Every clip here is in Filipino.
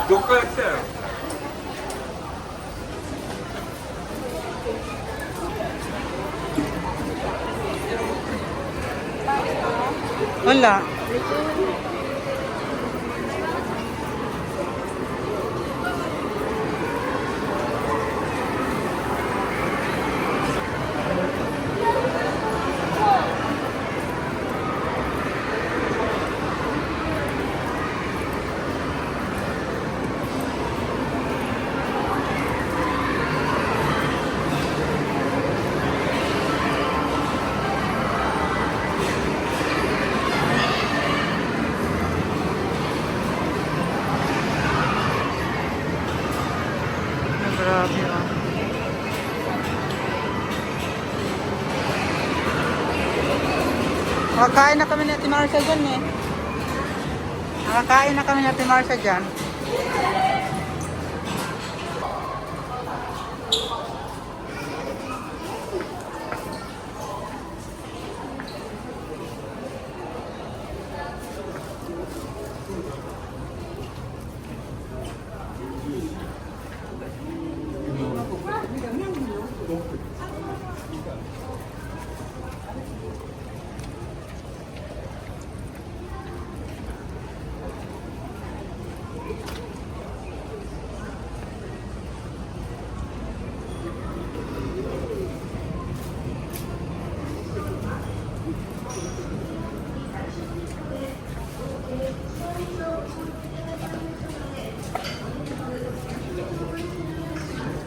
どっから来たよ。Wala. Grabe ah. Nakakain na kami ni Ate Marcia dyan eh. Nakakain na kami ni Ate Marcia dyan.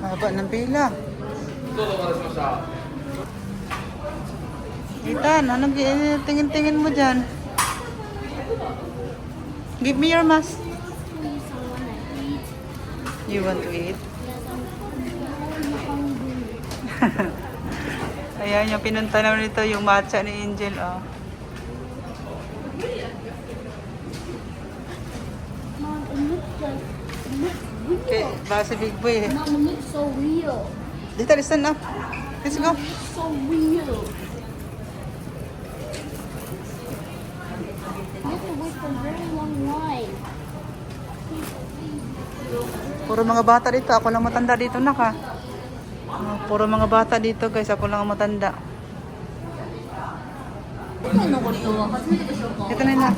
Haba ng pila. Ethan, anong tingin-tingin mo dyan? Give me your mask. You want to eat? Ayan, yung pinunta naman nito, yung matcha ni Angel, oh. Okay, base big boy eh. Mom, it looks so real. Dito, listen up. Let's go. It's so real. You have to wait for a very long line. Puro mga bata dito. Ako lang matanda dito na ka. Puro mga bata dito guys. Ako lang ang matanda. Ito na yun na.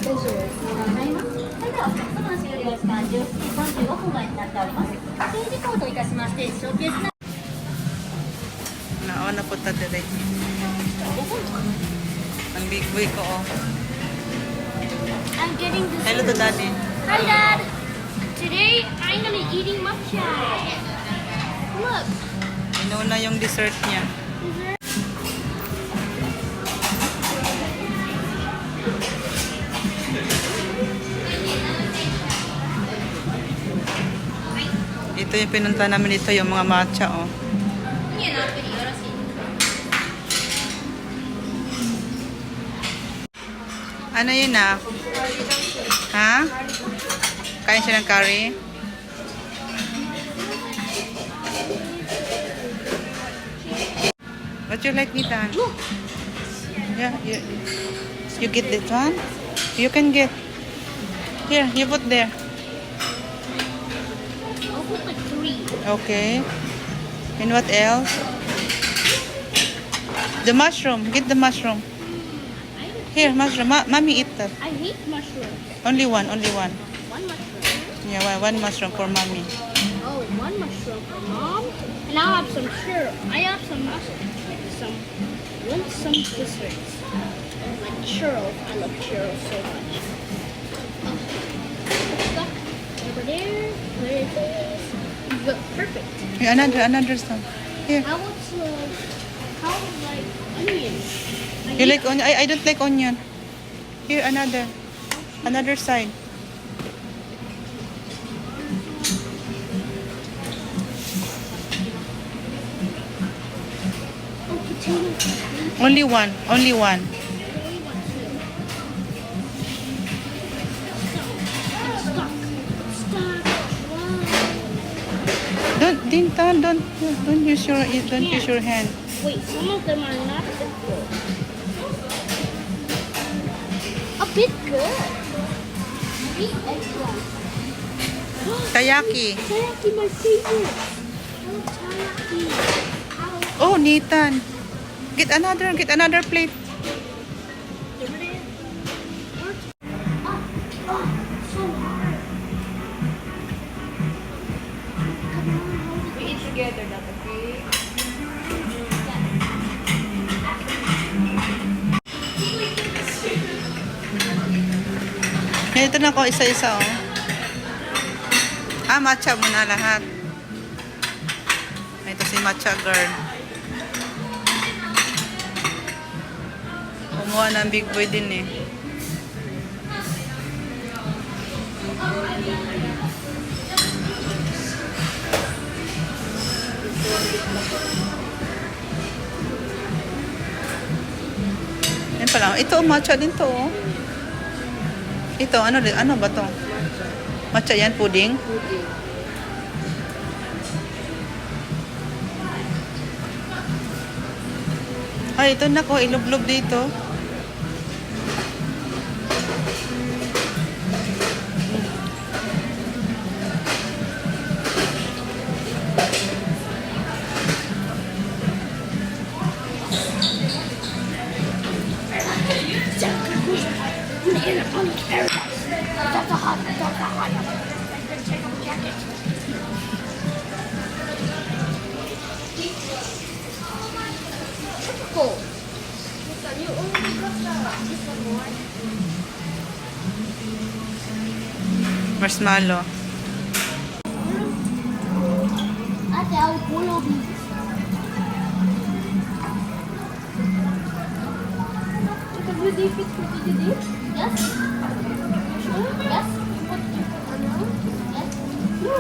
Naawa na po tadalay. Ang big boy ko oh. I'm getting this. Hello to daddy. Hi, Dad. Today I'm gonna eating matcha. Look. Inuna yung dessert niya. Ito yung pinunta namin dito, yung mga matcha oh. Ano yun ah? Ha? Kain siya ng curry? What you like, Ethan? Yeah, you get this one? You can get. Here, you put there. I'll put like 3. Okay. And what else? The mushroom. Get the mushroom. Here, mushroom. Mommy eat that. I hate mushrooms. Only one, only one. One mushroom. Yeah, one mushroom for mommy. Oh, one mushroom for Mom. And I'll have some churro. I have some mushrooms. Want some desserts. Like churros. I love churros so much. Oh. Stuck over there. There it is. Look, perfect. Here, another stuff. Here. How like onion? You like onion? I don't like onion. Here, another side. Oh, potato. Only one, only one. Stuck. Wow. Don't use your hand. Wait, some of them are not that good. A bit good. The eggplant. Taiyaki. Taiyaki, my favorite. I love taiyaki. Oh, Nathan. Get another plate. So hard. We eat together, that okay? Ito na ko, isa-isa, oh. Ah, matcha muna lahat. Ito si matcha girl. Kumuha ng big boy din eh. Yan pala. Ito, matcha din to, oh. Ito, ano ba to? Matcha yan, pudding? Ay, ito na ko, ilublob dito. That's a hot. Check out the jacket. Cool. You only got this one more. Marshmallow. Ate, I'll boil these. Because we dip it, Yes. Sure? Yes. What? Yes. No.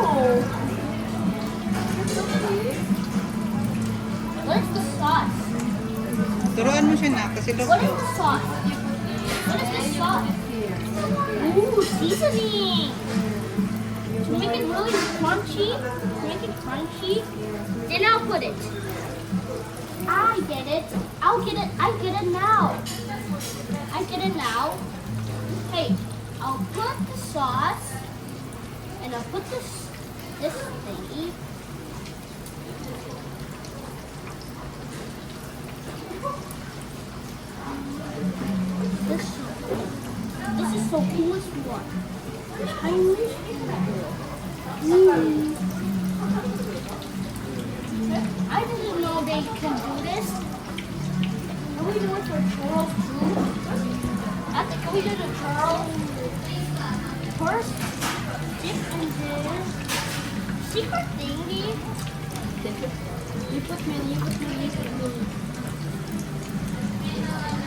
It's okay. Where's the sauce? Turuan mo siya na, kasi What is lublob. the sauce? What is this sauce? Ooh, seasoning. To make it really crunchy, then I'll put it. I get it. I get it now. Hey, I'll put the sauce, and I'll put this thingy. This is so coolest one. Chinese. I didn't know they can do this. Can we do it for churros too? I think we did a churros first. Dip in this secret thingy. You put me.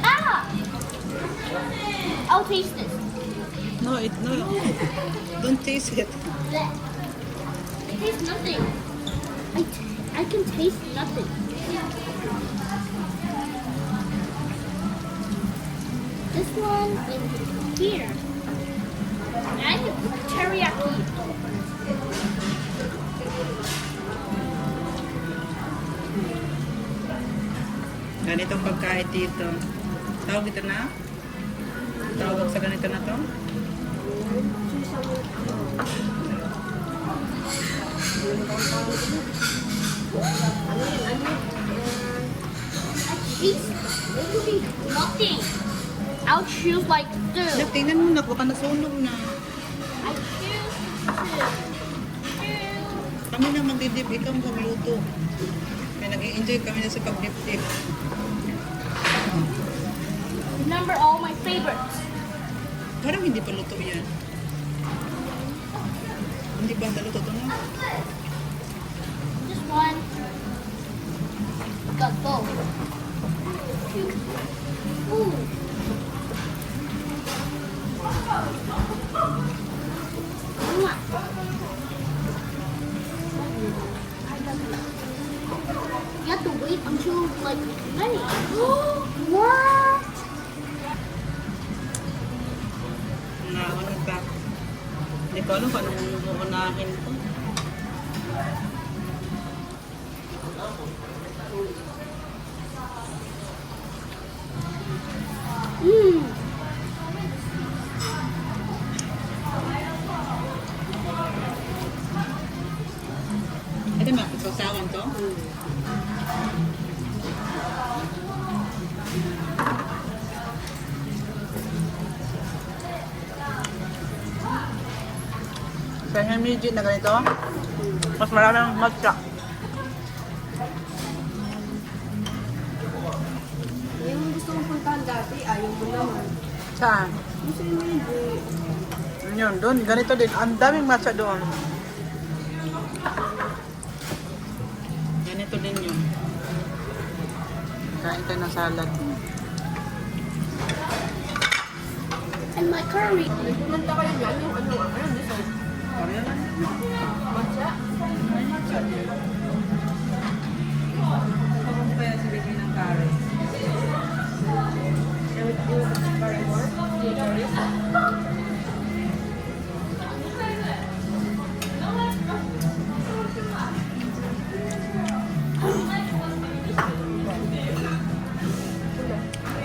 Ah! I'll taste this. No, don't taste it. Blech. I taste nothing. I can taste nothing. This one in here. And I can put teriyaki. Ganitong pagkain dito. Tawag ito na? Tawag sa ganito na to? I taste literally nothing. I'll choose like two. Tingnan mo na, baka nasunog na. I choose two. Kami na magdidip, ikaw magluto. Kaya nag-enjoy kami na sa pagdip-dip. Remember all my favorites. Parang hindi pa luto yan. Hindi ba naluto ito na? This one got both. Ooh. Mwah. You have to wait until like ready. What? Ano pa? Hindi ko alam kung anong uunahin ko. Mmm. Pwede ma, isasawan to? Sa Hemiji na ganito, mas maraming matcha. Yung gusto kong puntahan dati, ayaw mo naman. Saan? Yung sa Hemiji. Yun, doon, ganito din. Ang daming matcha doon. Ganito din yun. Kain tayo ng salad. And my curry. Nagpunta kayo dyan, yung ano, design? Pareho lang. Matcha? Kung kaya silipin ng curry. Yung curry more? Yung curry?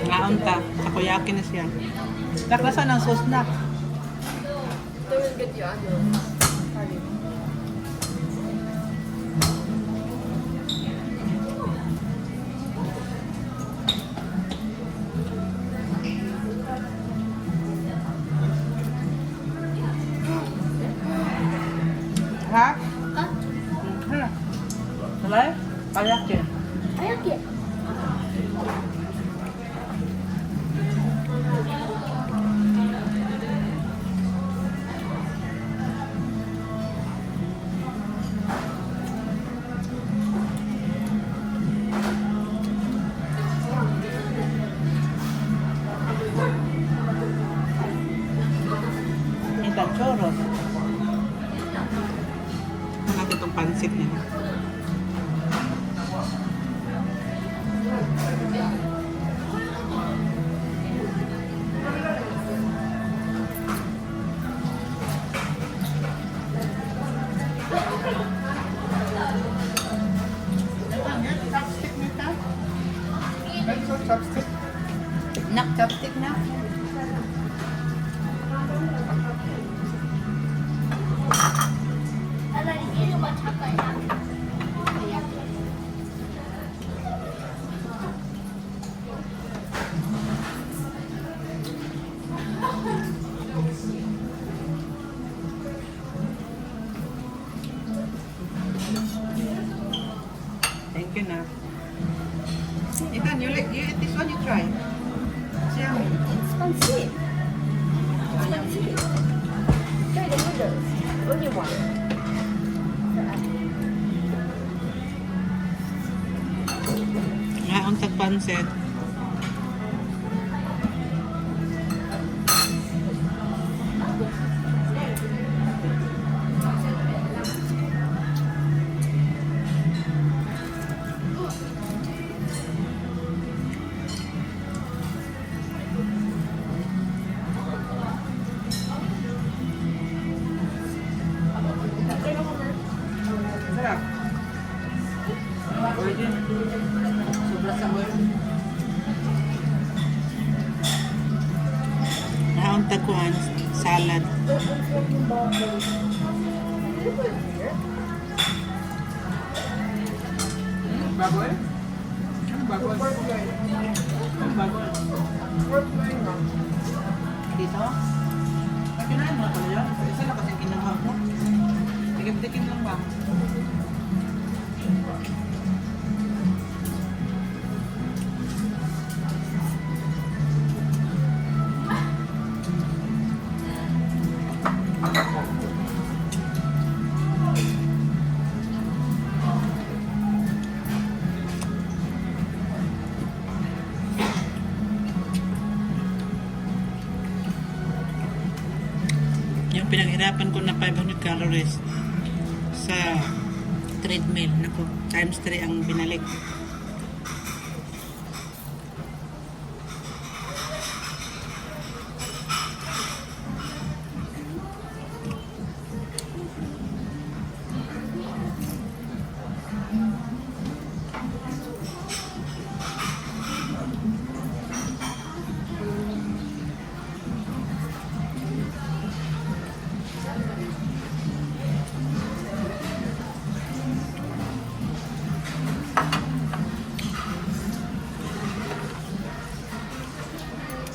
Ngaon ta. Takoyaki na siya. Naklasan ng sauce na. Ito will get you ano, curry. Ha? Huh? Hala. Salay? Kayaki. I like it. Minta choros. Natin itong pansit niya. Nak, chopstick na. And then you much have I have. Thank you na. Ethan, you eat this one, you try. It's yummy. It's fancy. Try the noodles. Only one. Ngaon tag pansit. Sarap. Origin. Sobra sa oil. Ngaon tag kuan, salad. Baboy? Ano baboy? Ano baboy? Dito? Ay, kinain mo na pala yun? Isa lang kasi kinuha mo. Tikim-tikim lang ba? Yung pinaghirapan ko na 500 calories sa treadmill. Naku, times 3 ang binalik.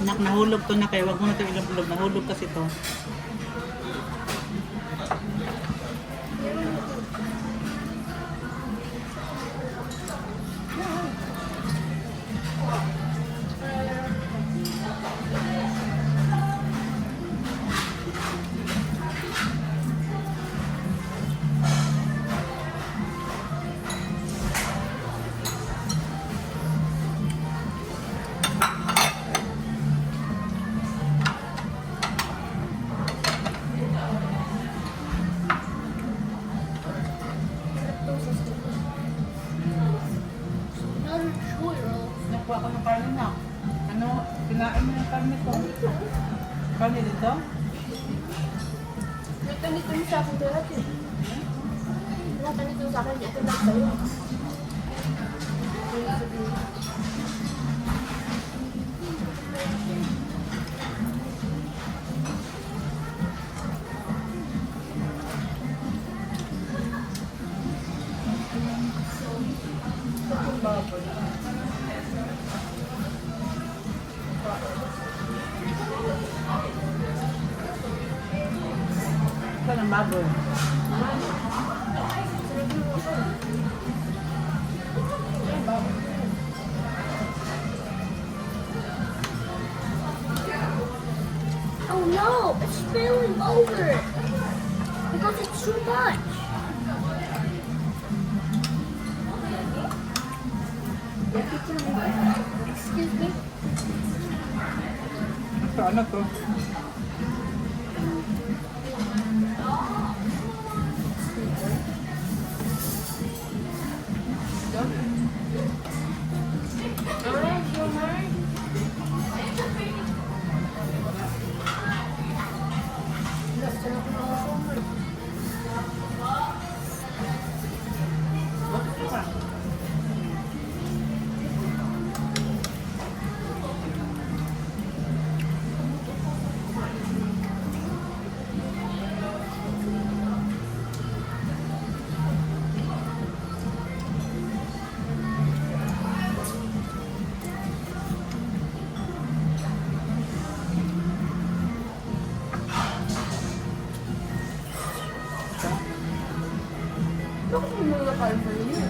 Anak, nahulog to na kaya wag mo na ito ilog-ilog. Nahulog kasi to. Another churro. Nakuha ko ng karne na. Ano? Kinain mo yung karne ko. Karne dito? May tanito mo sa akin dati. Wala tanito sa akin. Ito lang sa'yo. Ito ng baboy. Oh no, it's spilling over because it's too much. Excuse me. Ito, ano to? Bakit mo mga California?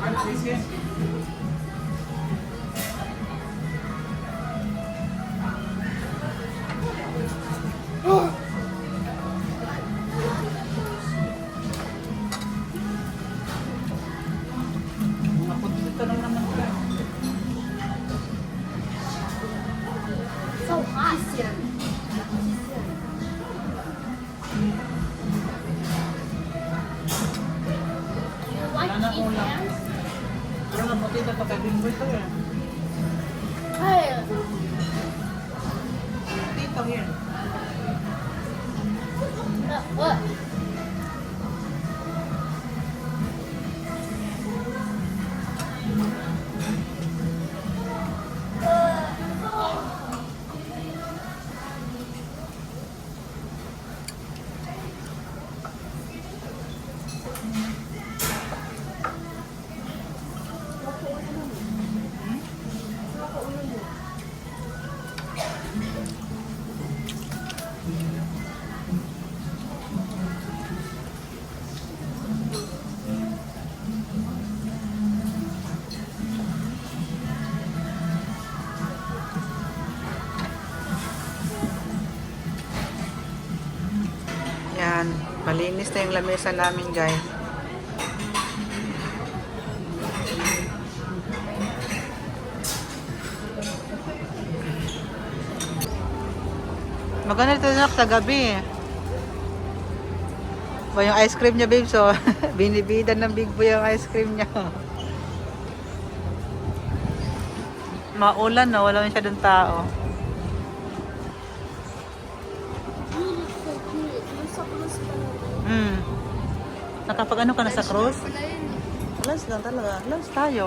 Ano, sige? Mga puntito lang naman ka. So hot. Yan. You like Wala na to eat ulam. ham? Pero nga puntito pagkabinggo ito eh. Hey, Dito yan. what? Yan. Malinis na yung lamesa namin, guys. Maganda ito na sa gabi. Ba yung ice cream niya, babe, so binibidan ng Big Boy yung ice cream niya. Maulan, no? Wala masyadong tao. You look so cute. Nasa cruise ka na. Nakapag ano ka na sa cruise? Wala yun. Lunch lang talaga. Lunch tayo.